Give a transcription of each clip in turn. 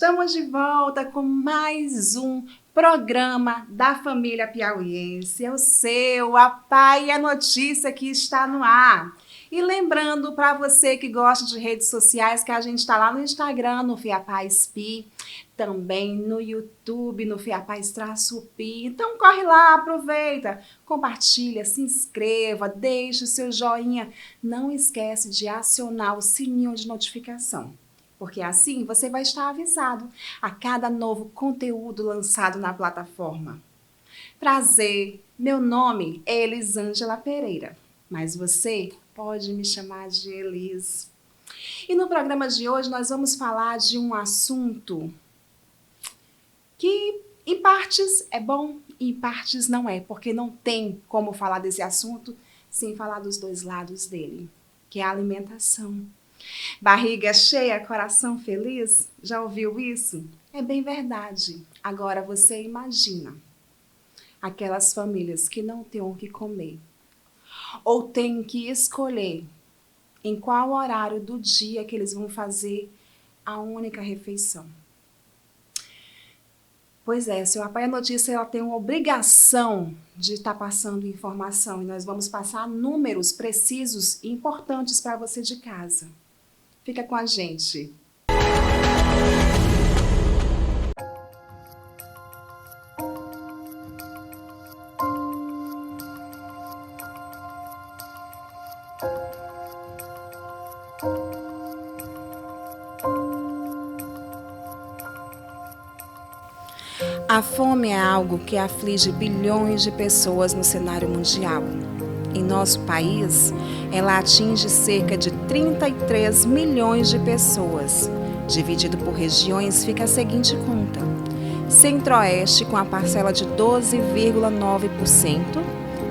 Estamos de volta com mais um programa da família piauiense. É o seu, a Pai e a Notícia que está no ar. E lembrando para você que gosta de redes sociais que a gente está lá no Instagram, no Fiapaz Pi, também no YouTube, no Fiapaz-Pi. Então corre lá, aproveita, compartilha, se inscreva, deixe o seu joinha. Não esquece de acionar o sininho de notificação, porque assim você vai estar avisado a cada novo conteúdo lançado na plataforma. Prazer, meu nome é Elisângela Pereira, mas você pode me chamar de Elis. E no programa de hoje nós vamos falar de um assunto que em partes é bom e em partes não é, porque não tem como falar desse assunto sem falar dos dois lados dele, que é a alimentação. Barriga cheia, coração feliz? Já ouviu isso? É bem verdade. Agora você imagina aquelas famílias que não têm o que comer ou têm que escolher em qual horário do dia que eles vão fazer a única refeição. Pois é, seu Pai a Notícia ela tem uma obrigação de estar passando informação e nós vamos passar números precisos e importantes para você de casa. Fica com a gente. A fome é algo que aflige bilhões de pessoas no cenário mundial. Em nosso país, ela atinge cerca de 33 milhões de pessoas. Dividido por regiões, fica a seguinte conta: Centro-Oeste com a parcela de 12,9%,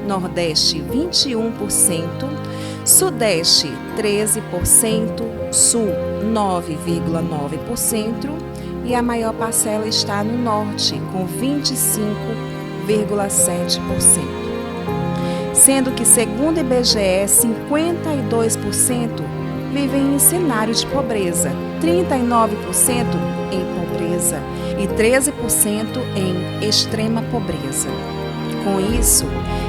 Nordeste 21%, Sudeste 13%, Sul 9,9%, e a maior parcela está no Norte, com 25,7%. Sendo que, segundo o IBGE, 52% vivem em cenário de pobreza, 39% em pobreza e 13% em extrema pobreza. Com isso,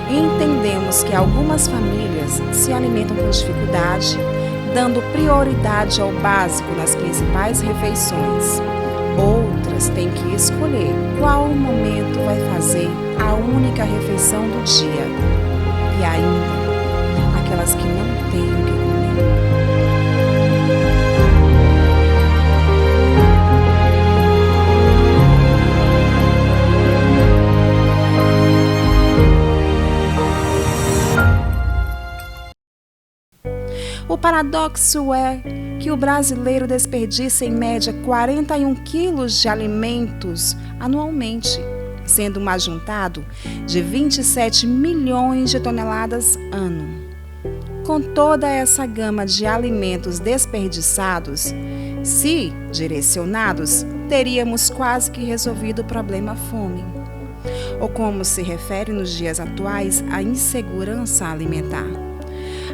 entendemos que algumas famílias se alimentam com dificuldade, dando prioridade ao básico nas principais refeições. Outras têm que escolher qual momento vai fazer a única refeição do dia. E ainda, aquelas que não têm o que comer. O paradoxo é que o brasileiro desperdiça em média 41 quilos de alimentos anualmente, sendo um ajuntado de 27 milhões de toneladas ano. Com toda essa gama de alimentos desperdiçados, se direcionados, teríamos quase que resolvido o problema fome. Ou como se refere nos dias atuais, a insegurança alimentar.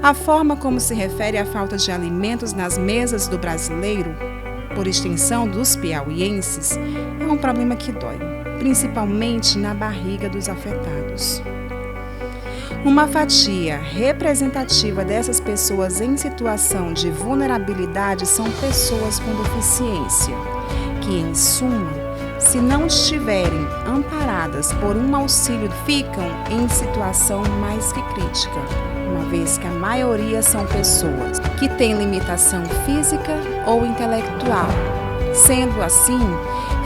A forma como se refere à falta de alimentos nas mesas do brasileiro, por extensão dos piauienses, é um problema que dói, principalmente na barriga dos afetados. Uma fatia representativa dessas pessoas em situação de vulnerabilidade são pessoas com deficiência, que, em suma, se não estiverem amparadas por um auxílio, ficam em situação mais que crítica, uma vez que a maioria são pessoas que têm limitação física ou intelectual, sendo assim,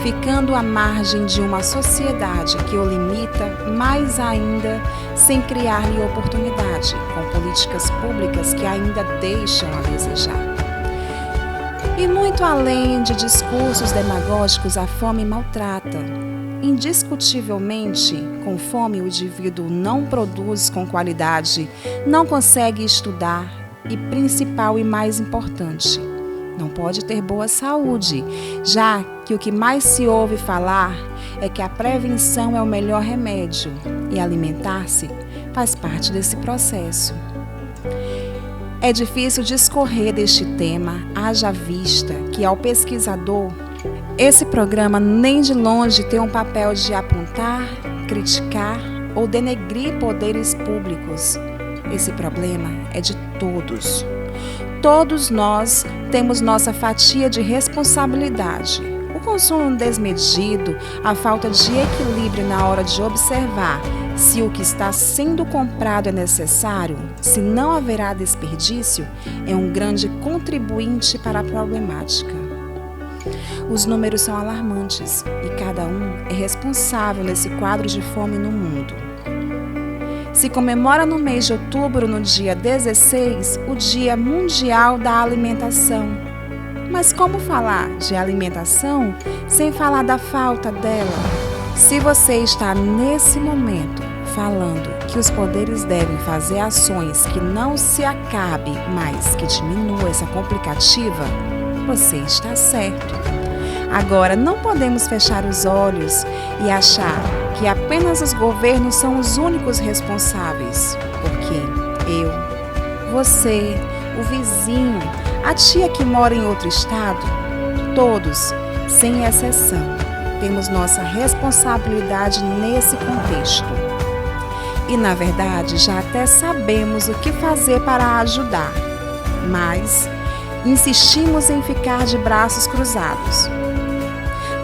ficando à margem de uma sociedade que o limita mais ainda, sem criar-lhe oportunidade, com políticas públicas que ainda deixam a desejar. E muito além de discursos demagógicos, a fome maltrata. Indiscutivelmente, com fome o indivíduo não produz com qualidade, não consegue estudar e, principal e mais importante, não pode ter boa saúde, já que o que mais se ouve falar é que a prevenção é o melhor remédio e alimentar-se faz parte desse processo. É difícil discorrer deste tema, haja vista que ao pesquisador Esse programa nem de longe tem um papel de apontar, criticar ou denegrir poderes públicos. Esse problema é de todos. Todos nós temos nossa fatia de responsabilidade. O consumo desmedido, a falta de equilíbrio na hora de observar se o que está sendo comprado é necessário, se não haverá desperdício, é um grande contribuinte para a problemática. Os números são alarmantes e cada um é responsável nesse quadro de fome no mundo. Se comemora no mês de outubro, no dia 16, o Dia Mundial da Alimentação. Mas como falar de alimentação sem falar da falta dela? Se você está nesse momento falando que os poderes devem fazer ações que não se acabe, mas que diminua essa complicativa, você está certo. Agora, não podemos fechar os olhos e achar que apenas os governos são os únicos responsáveis, porque eu, você, o vizinho, a tia que mora em outro estado, todos, sem exceção, temos nossa responsabilidade nesse contexto. E, na verdade, já até sabemos o que fazer para ajudar, mas insistimos em ficar de braços cruzados.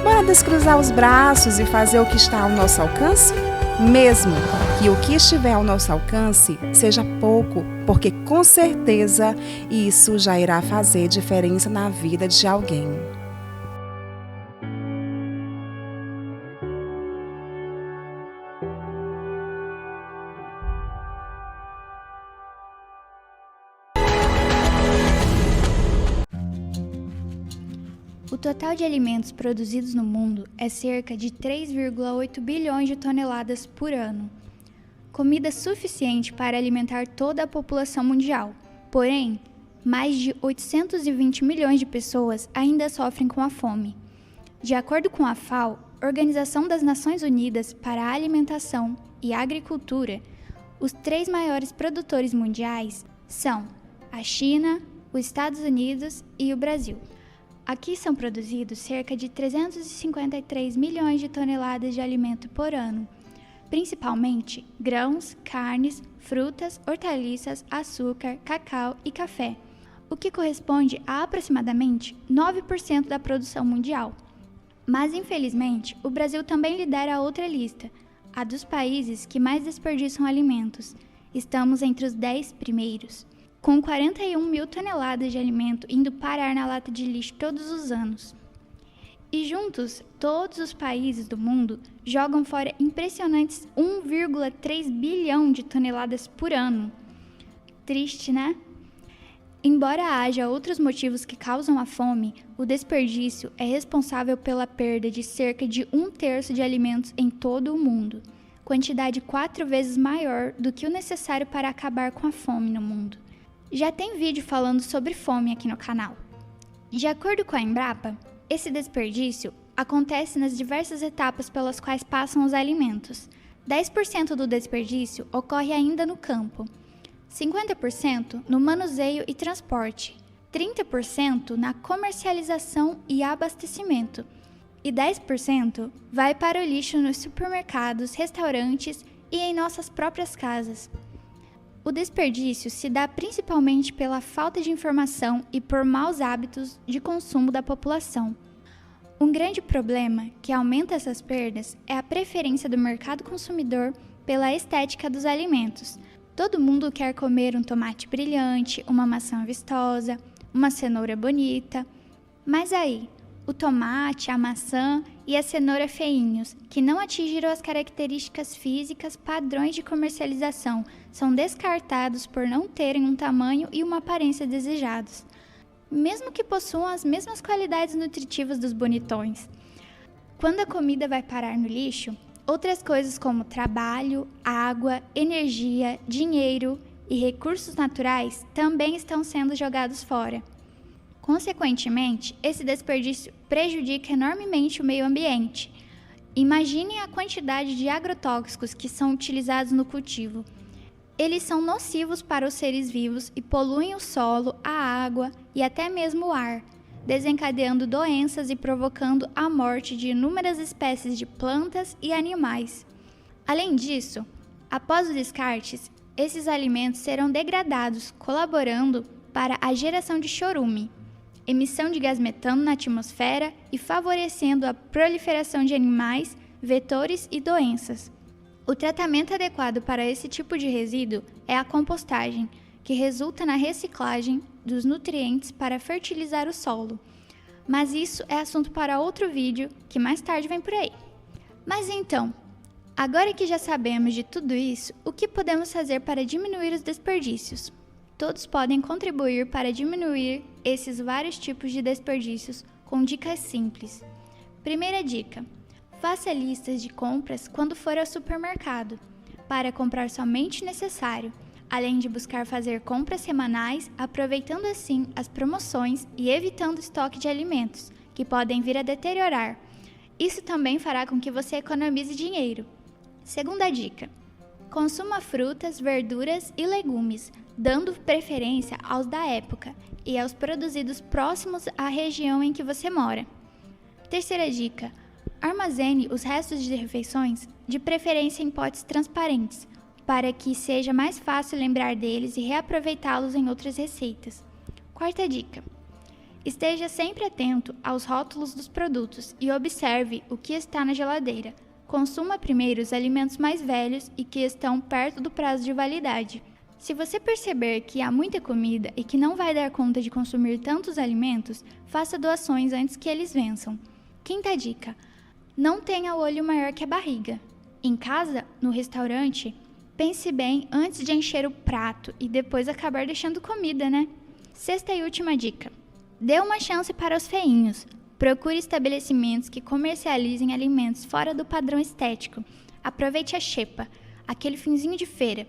Bora descruzar os braços e fazer o que está ao nosso alcance? Mesmo que o que estiver ao nosso alcance seja pouco, porque com certeza isso já irá fazer diferença na vida de alguém. O total de alimentos produzidos no mundo é cerca de 3,8 bilhões de toneladas por ano. Comida suficiente para alimentar toda a população mundial. Porém, mais de 820 milhões de pessoas ainda sofrem com a fome. De acordo com a FAO, Organização das Nações Unidas para a Alimentação e Agricultura, os 3 maiores produtores mundiais são a China, os Estados Unidos e o Brasil. Aqui são produzidos cerca de 353 milhões de toneladas de alimento por ano, principalmente grãos, carnes, frutas, hortaliças, açúcar, cacau e café, o que corresponde a aproximadamente 9% da produção mundial. Mas, infelizmente, o Brasil também lidera a outra lista, a dos países que mais desperdiçam alimentos. Estamos entre os 10 primeiros, com 41 mil toneladas de alimento indo parar na lata de lixo todos os anos. E juntos, todos os países do mundo jogam fora impressionantes 1,3 bilhão de toneladas por ano. Triste, né? Embora haja outros motivos que causam a fome, o desperdício é responsável pela perda de cerca de 1/3 de alimentos em todo o mundo, quantidade 4 vezes maior do que o necessário para acabar com a fome no mundo. Já tem vídeo falando sobre fome aqui no canal. De acordo com a Embrapa, esse desperdício acontece nas diversas etapas pelas quais passam os alimentos. 10% do desperdício ocorre ainda no campo, 50% no manuseio e transporte, 30% na comercialização e abastecimento, e 10% vai para o lixo nos supermercados, restaurantes e em nossas próprias casas. O desperdício se dá principalmente pela falta de informação e por maus hábitos de consumo da população. Um grande problema que aumenta essas perdas é a preferência do mercado consumidor pela estética dos alimentos. Todo mundo quer comer um tomate brilhante, uma maçã vistosa, uma cenoura bonita. Mas aí, o tomate, a maçã e a cenoura feinhos, que não atingiram as características físicas padrões de comercialização, são descartados por não terem um tamanho e uma aparência desejados, mesmo que possuam as mesmas qualidades nutritivas dos bonitões. Quando a comida vai parar no lixo, outras coisas como trabalho, água, energia, dinheiro e recursos naturais também estão sendo jogados fora. Consequentemente, esse desperdício prejudica enormemente o meio ambiente. Imaginem a quantidade de agrotóxicos que são utilizados no cultivo. Eles são nocivos para os seres vivos e poluem o solo, a água e até mesmo o ar. desencadeando doenças e provocando a morte de inúmeras espécies de plantas e animais. Além disso, após os descartes, esses alimentos serão degradados, colaborando para a geração de chorume, emissão de gás metano na atmosfera e favorecendo a proliferação de animais, vetores e doenças. O tratamento adequado para esse tipo de resíduo é a compostagem, que resulta na reciclagem dos nutrientes para fertilizar o solo. Mas isso é assunto para outro vídeo que mais tarde vem por aí. Mas então, agora que já sabemos de tudo isso, o que podemos fazer para diminuir os desperdícios? Todos podem contribuir para diminuir esses vários tipos de desperdícios com dicas simples. Primeira dica: faça listas de compras quando for ao supermercado, para comprar somente o necessário, além de buscar fazer compras semanais, aproveitando assim as promoções e evitando o estoque de alimentos, que podem vir a deteriorar. Isso também fará com que você economize dinheiro. Segunda dica: consuma frutas, verduras e legumes, dando preferência aos da época e aos produzidos próximos à região em que você mora. Terceira dica: armazene os restos de refeições, de preferência em potes transparentes, para que seja mais fácil lembrar deles e reaproveitá-los em outras receitas. Quarta dica: esteja sempre atento aos rótulos dos produtos e observe o que está na geladeira. Consuma primeiro os alimentos mais velhos e que estão perto do prazo de validade. Se você perceber que há muita comida e que não vai dar conta de consumir tantos alimentos, faça doações antes que eles vençam. Quinta dica: não tenha o olho maior que a barriga. Em casa, no restaurante, pense bem antes de encher o prato e depois acabar deixando comida, né? Sexta e última dica: dê uma chance para os feinhos. Procure estabelecimentos que comercializem alimentos fora do padrão estético. Aproveite a xepa, aquele finzinho de feira.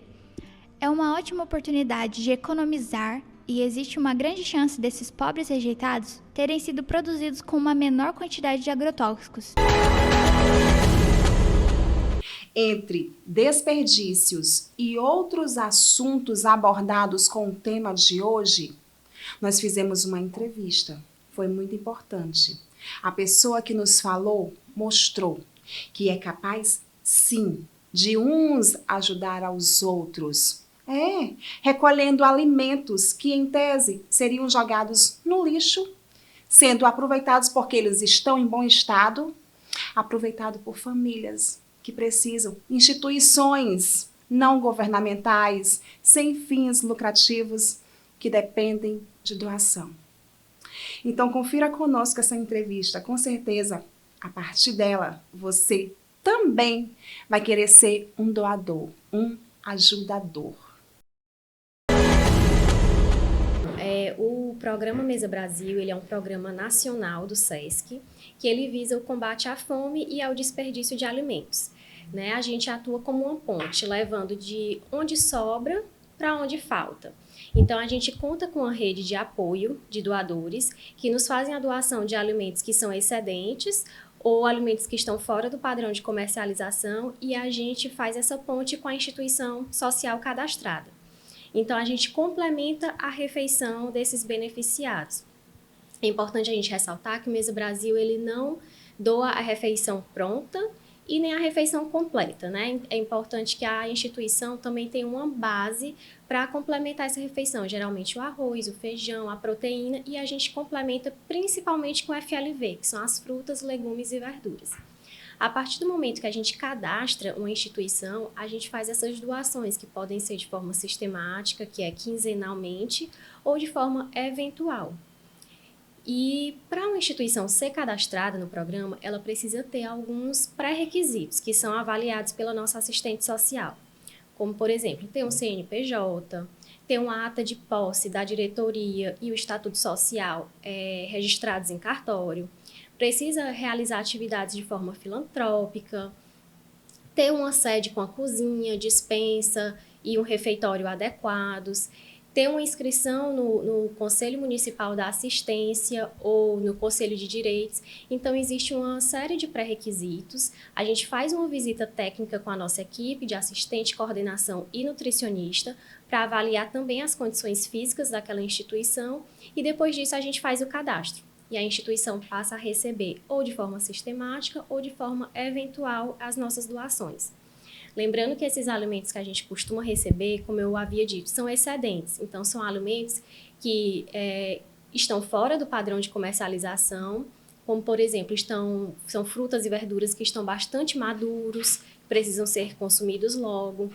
É uma ótima oportunidade de economizar e existe uma grande chance desses pobres rejeitados terem sido produzidos com uma menor quantidade de agrotóxicos. Entre desperdícios e outros assuntos abordados com o tema de hoje, nós fizemos uma entrevista. Foi muito importante. A pessoa que nos falou mostrou que é capaz, sim, de uns ajudar aos outros. Recolhendo alimentos que, em tese, seriam jogados no lixo, sendo aproveitados porque eles estão em bom estado, aproveitado por famílias que precisam, instituições não governamentais, sem fins lucrativos, que dependem de doação. Então, confira conosco essa entrevista. Com certeza, a partir dela, você também vai querer ser um doador, um ajudador. O programa Mesa Brasil, ele é um programa nacional do SESC, que ele visa o combate à fome e ao desperdício de alimentos. A gente atua como uma ponte, levando de onde sobra para onde falta. Então, a gente conta com uma rede de apoio de doadores que nos fazem a doação de alimentos que são excedentes ou alimentos que estão fora do padrão de comercialização, e a gente faz essa ponte com a instituição social cadastrada. Então, a gente complementa a refeição desses beneficiados. É importante a gente ressaltar que o Mesa Brasil ele não doa a refeição pronta e nem a refeição completa, É importante que a instituição também tenha uma base para complementar essa refeição, geralmente o arroz, o feijão, a proteína, e a gente complementa principalmente com FLV, que são as frutas, legumes e verduras. A partir do momento que a gente cadastra uma instituição, a gente faz essas doações, que podem ser de forma sistemática, que é quinzenalmente, ou de forma eventual. E para uma instituição ser cadastrada no programa, ela precisa ter alguns pré-requisitos que são avaliados pela nossa assistente social. Como, por exemplo, ter um CNPJ, ter uma ata de posse da diretoria e o estatuto social registrados em cartório, precisa realizar atividades de forma filantrópica, ter uma sede com a cozinha, despensa e um refeitório adequados, ter uma inscrição no Conselho Municipal da Assistência ou no Conselho de Direitos. Então, existe uma série de pré-requisitos. A gente faz uma visita técnica com a nossa equipe de assistente, coordenação e nutricionista para avaliar também as condições físicas daquela instituição, e depois disso a gente faz o cadastro. e a instituição passa a receber ou de forma sistemática ou de forma eventual as nossas doações. Lembrando que esses alimentos que a gente costuma receber, como eu havia dito, são excedentes. Então, são alimentos que estão fora do padrão de comercialização, como, por exemplo, são frutas e verduras que estão bastante maduros, precisam ser consumidos logo,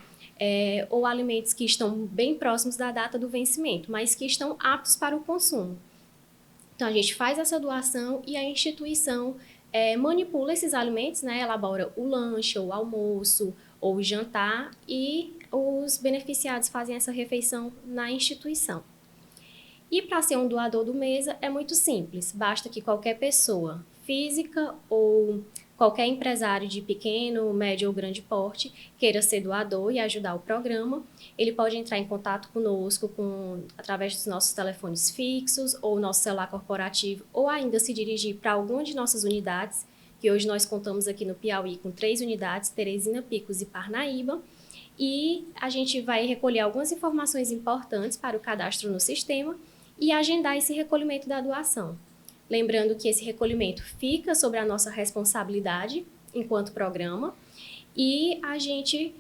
ou alimentos que estão bem próximos da data do vencimento, mas que estão aptos para o consumo. Então, a gente faz essa doação e a instituição manipula esses alimentos, né, elabora o lanche, ou o almoço, ou o jantar, e os beneficiados fazem essa refeição na instituição. E para ser um doador do Mesa é muito simples, basta que qualquer pessoa física ou qualquer empresário de pequeno, médio ou grande porte queira ser doador e ajudar o programa, ele pode entrar em contato conosco através dos nossos telefones fixos ou nosso celular corporativo, ou ainda se dirigir para alguma de nossas unidades, que hoje nós contamos aqui no Piauí com 3 unidades, Teresina, Picos e Parnaíba, e a gente vai recolher algumas informações importantes para o cadastro no sistema e agendar esse recolhimento da doação. Lembrando que esse recolhimento fica sobre a nossa responsabilidade enquanto programa, e a gente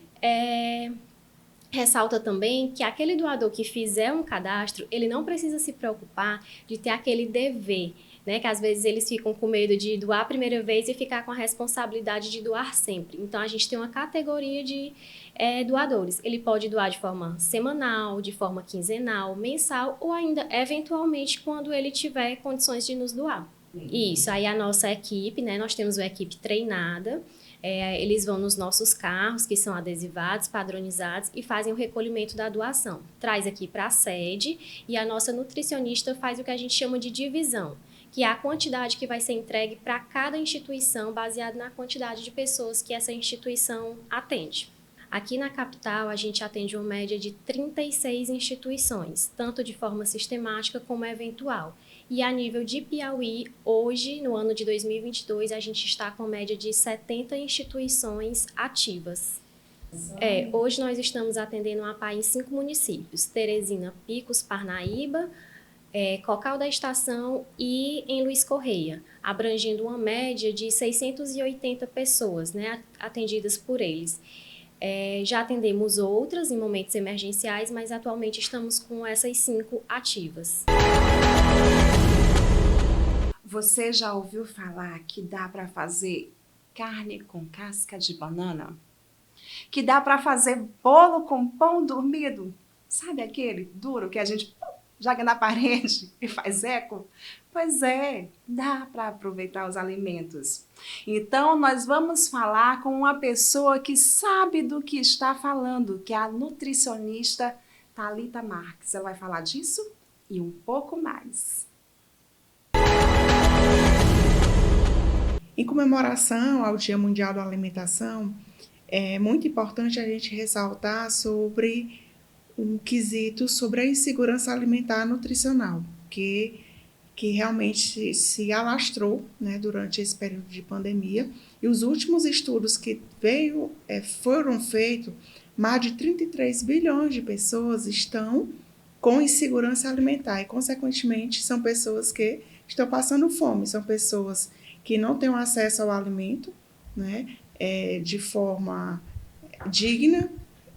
ressalta também que aquele doador que fizer um cadastro, ele não precisa se preocupar de ter aquele dever, né? Que às vezes eles ficam com medo de doar a primeira vez e ficar com a responsabilidade de doar sempre. Então, a gente tem uma categoria de doadores. Ele pode doar de forma semanal, de forma quinzenal, mensal, ou ainda, eventualmente, quando ele tiver condições de nos doar. Isso, aí a nossa equipe, né? Nós temos uma equipe treinada, eles vão nos nossos carros, que são adesivados, padronizados, e fazem o recolhimento da doação. Traz aqui para a sede, e a nossa nutricionista faz o que a gente chama de divisão, que é a quantidade que vai ser entregue para cada instituição, baseado na quantidade de pessoas que essa instituição atende. Aqui na capital, a gente atende uma média de 36 instituições, tanto de forma sistemática como eventual. E a nível de Piauí, hoje, no ano de 2022, a gente está com média de 70 instituições ativas. Hoje nós estamos atendendo uma APAI em 5 municípios: Teresina, Picos, Parnaíba, Cocal da Estação e em Luiz Correia, abrangendo uma média de 680 pessoas, né, atendidas por eles. Já atendemos outras em momentos emergenciais, mas atualmente estamos com essas 5 ativas. Você já ouviu falar que dá para fazer carne com casca de banana? Que dá para fazer bolo com pão dormido? Sabe aquele duro que a gente joga na parede e faz eco? Pois dá para aproveitar os alimentos. Então, nós vamos falar com uma pessoa que sabe do que está falando, que é a nutricionista Thalita Marques. Ela vai falar disso e um pouco mais. Em comemoração ao Dia Mundial da Alimentação, é muito importante a gente ressaltar sobre um quesito sobre a insegurança alimentar nutricional, que realmente se alastrou, né, durante esse período de pandemia. E os últimos estudos que foram feitos, mais de 33 bilhões de pessoas estão com insegurança alimentar e, consequentemente, são pessoas que estão passando fome, são pessoas que não têm acesso ao alimento, né, de forma digna.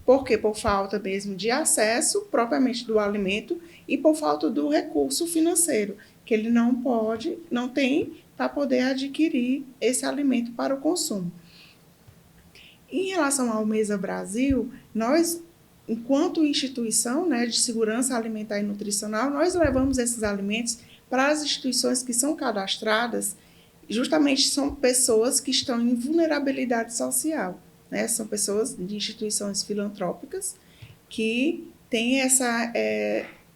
Por quê? Por falta mesmo de acesso propriamente do alimento e por falta do recurso financeiro, que ele não tem para poder adquirir esse alimento para o consumo. Em relação ao Mesa Brasil, nós, enquanto instituição, né, de segurança alimentar e nutricional, nós levamos esses alimentos para as instituições que são cadastradas. Justamente são pessoas que estão em vulnerabilidade social, né? São pessoas de instituições filantrópicas que têm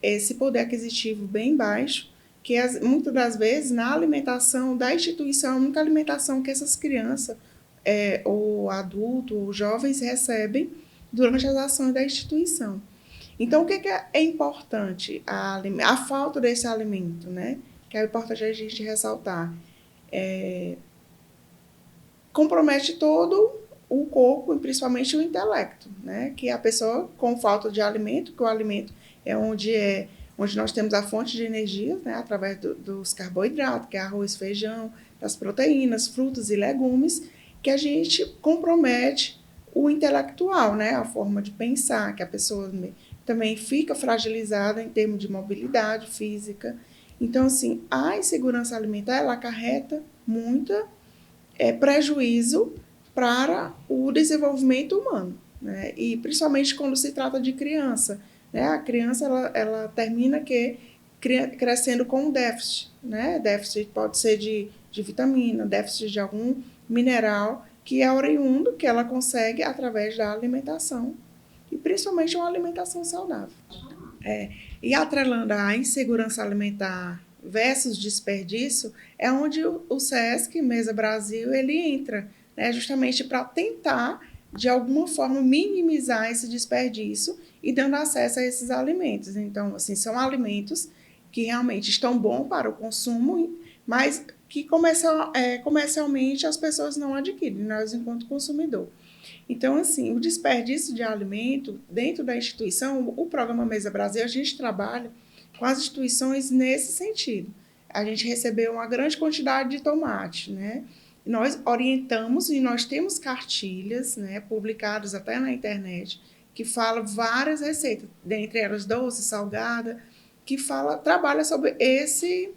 esse poder aquisitivo bem baixo, que muitas das vezes na alimentação da instituição, a única alimentação que essas crianças, ou adultos, ou jovens recebem durante as ações da instituição. Então, o que é importante? A falta desse alimento, né? Que é importante a gente ressaltar. Compromete todo o corpo e principalmente o intelecto, né? Que a pessoa com falta de alimento, que o alimento é onde onde nós temos a fonte de energia, né, através dos carboidratos, que é arroz, feijão, das proteínas, frutas e legumes, que a gente compromete o intelectual, né, a forma de pensar, que a pessoa também fica fragilizada em termos de mobilidade física. Então, assim, a insegurança alimentar, ela acarreta muito prejuízo para o desenvolvimento humano, né? E principalmente quando se trata de criança, né? A criança ela termina crescendo com um déficit, né? Déficit pode ser de vitamina, déficit de algum mineral que é oriundo, que ela consegue através da alimentação, e principalmente uma alimentação saudável. E atrelando a insegurança alimentar versus desperdício, é onde o SESC Mesa Brasil ele entra, né, justamente para tentar, de alguma forma, minimizar esse desperdício e dando acesso a esses alimentos. Então, assim, são alimentos que realmente estão bons para o consumo, mas que comercialmente as pessoas não adquirem, nós enquanto consumidor. Então, assim, o desperdício de alimento dentro da instituição, o Programa Mesa Brasil, a gente trabalha com as instituições nesse sentido. A gente recebeu uma grande quantidade de tomate, né? Nós orientamos e nós temos cartilhas, né, publicadas até na internet, que falam várias receitas, dentre elas doce, salgada, que trabalha sobre esse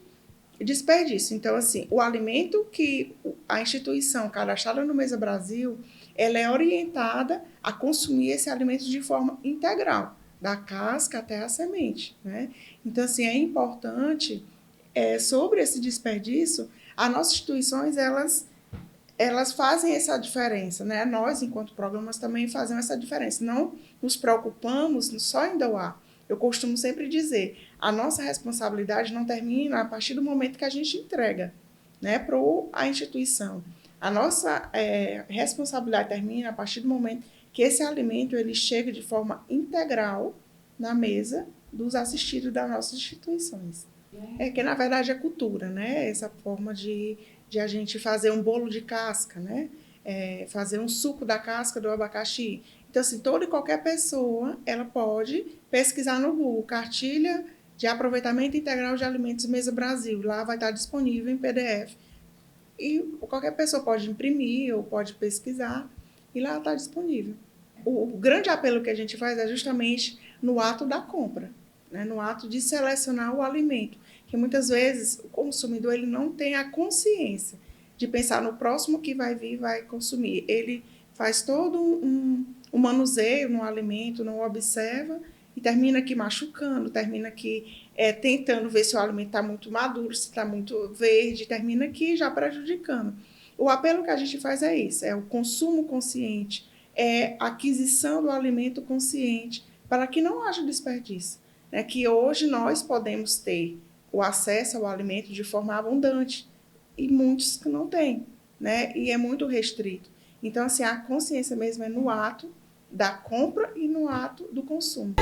desperdício. Então, assim, o alimento que a instituição cadastrada no Mesa Brasil, ela é orientada a consumir esse alimento de forma integral, da casca até a semente, né? Então, assim, é importante, sobre esse desperdício, as nossas instituições, elas fazem essa diferença, né? Nós, enquanto programas, também fazemos essa diferença. Não nos preocupamos só em doar. Eu costumo sempre dizer, a nossa responsabilidade não termina a partir do momento que a gente entrega, né, para a instituição. A nossa responsabilidade termina a partir do momento que esse alimento ele chega de forma integral na mesa dos assistidos das nossas instituições. Que, na verdade, é cultura, né? Essa forma de a gente fazer um bolo de casca, né? Fazer um suco da casca do abacaxi. Então, assim, toda e qualquer pessoa, ela pode pesquisar no Google, cartilha de aproveitamento integral de alimentos Mesa Brasil. Lá vai estar disponível em PDF. E qualquer pessoa pode imprimir ou pode pesquisar e lá está disponível. O grande apelo que a gente faz é justamente no ato da compra, né? No ato de selecionar o alimento, que muitas vezes o consumidor ele não tem a consciência de pensar no próximo que vai vir e vai consumir. Ele faz todo um manuseio no alimento, não observa e termina aqui machucando, termina aqui tentando ver se o alimento está muito maduro, se está muito verde, termina aqui já prejudicando. O apelo que a gente faz é isso, é o consumo consciente, é a aquisição do alimento consciente, para que não haja desperdício, né? Que hoje nós podemos ter o acesso ao alimento de forma abundante e muitos que não têm, né? E é muito restrito. Então, assim, a consciência mesmo é no ato da compra e no ato do consumo.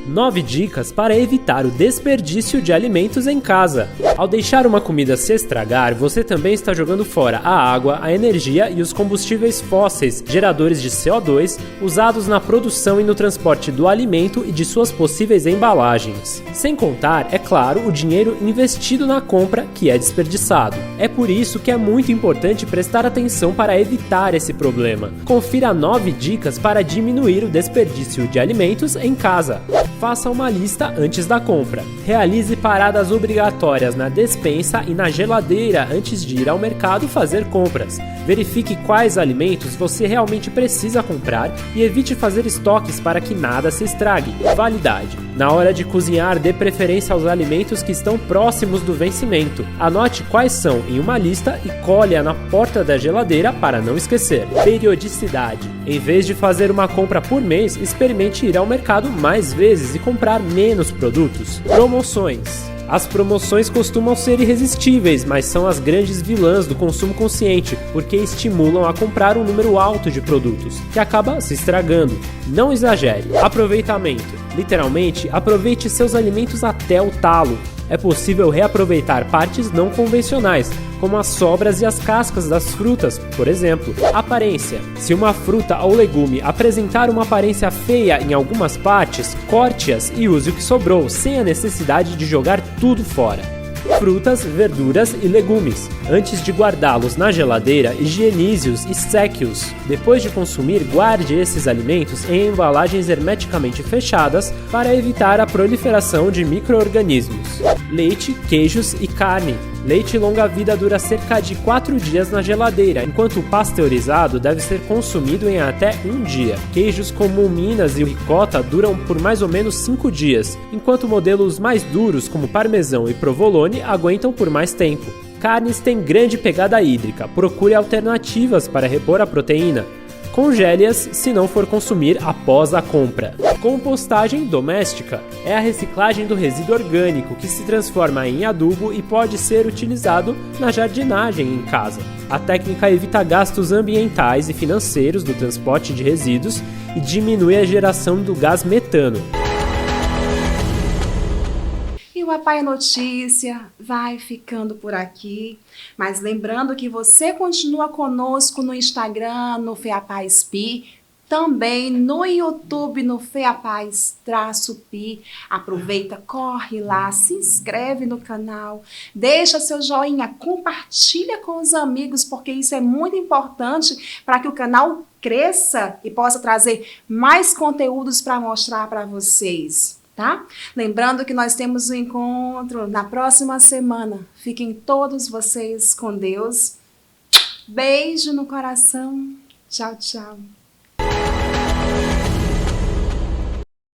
9 dicas para evitar o desperdício de alimentos em casa. Ao deixar uma comida se estragar, você também está jogando fora a água, a energia e os combustíveis fósseis, geradores de CO2, usados na produção e no transporte do alimento e de suas possíveis embalagens. Sem contar, é claro, o dinheiro investido na compra, que é desperdiçado. É por isso que é muito importante prestar atenção para evitar esse problema. Confira 9 dicas para diminuir o desperdício de alimentos em casa. Faça uma lista antes da compra. Realize paradas obrigatórias na despensa e na geladeira antes de ir ao mercado fazer compras. Verifique quais alimentos você realmente precisa comprar e evite fazer estoques para que nada se estrague. Validade. Na hora de cozinhar, dê preferência aos alimentos que estão próximos do vencimento. Anote quais são em uma lista e colhe-a na porta da geladeira para não esquecer. Periodicidade. Em vez de fazer uma compra por mês, experimente ir ao mercado mais vezes e comprar menos produtos. Promoções. As promoções costumam ser irresistíveis, mas são as grandes vilãs do consumo consciente, porque estimulam a comprar um número alto de produtos, que acaba se estragando. Não exagere. Aproveitamento. Literalmente, aproveite seus alimentos até o talo. É possível reaproveitar partes não convencionais, como as sobras e as cascas das frutas, por exemplo. Aparência. Se uma fruta ou legume apresentar uma aparência feia em algumas partes, corte-as e use o que sobrou, sem a necessidade de jogar tudo fora. Frutas, verduras e legumes. Antes de guardá-los na geladeira, higienize-os e seque-os. Depois de consumir, guarde esses alimentos em embalagens hermeticamente fechadas para evitar a proliferação de micro-organismos. Leite, queijos e carne. Leite longa-vida dura cerca de 4 dias na geladeira, enquanto o pasteurizado deve ser consumido em até 1 dia. Queijos como Minas e ricota duram por mais ou menos 5 dias, enquanto modelos mais duros como parmesão e provolone aguentam por mais tempo. Carnes têm grande pegada hídrica, procure alternativas para repor a proteína. Congele-as se não for consumir após a compra. Compostagem doméstica é a reciclagem do resíduo orgânico que se transforma em adubo e pode ser utilizado na jardinagem em casa. A técnica evita gastos ambientais e financeiros do transporte de resíduos e diminui a geração do gás metano. E o Papai Notícia vai ficando por aqui, mas lembrando que você continua conosco no Instagram, no FEAPAZ-Pi, também no YouTube, no FEAPAZ-Pi. Aproveita, corre lá, se inscreve no canal, deixa seu joinha, compartilha com os amigos, porque isso é muito importante para que o canal cresça e possa trazer mais conteúdos para mostrar para vocês. Tá? Lembrando que nós temos um encontro na próxima semana. Fiquem todos vocês com Deus. Beijo no coração. Tchau, tchau.